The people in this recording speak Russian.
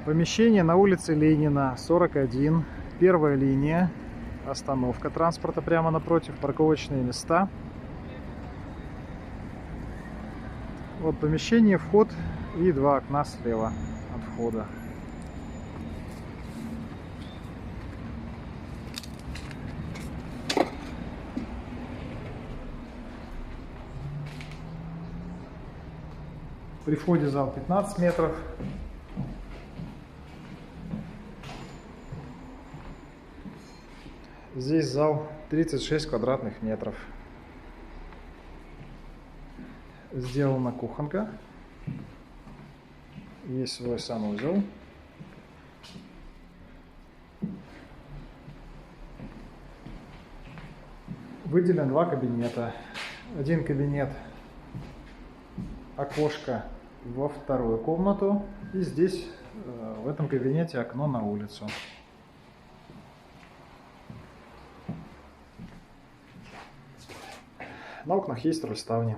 Помещение на улице Ленина, 41, первая линия, остановка транспорта прямо напротив, парковочные места. Вот помещение, вход и два окна слева от входа. При входе зал 15 метров. Здесь зал 36 квадратных метров. Сделана кухонка. Есть свой санузел. Выделен два кабинета. Один кабинет, окошко во вторую комнату. И здесь, в этом кабинете, окно на улицу. На окнах есть рольставни.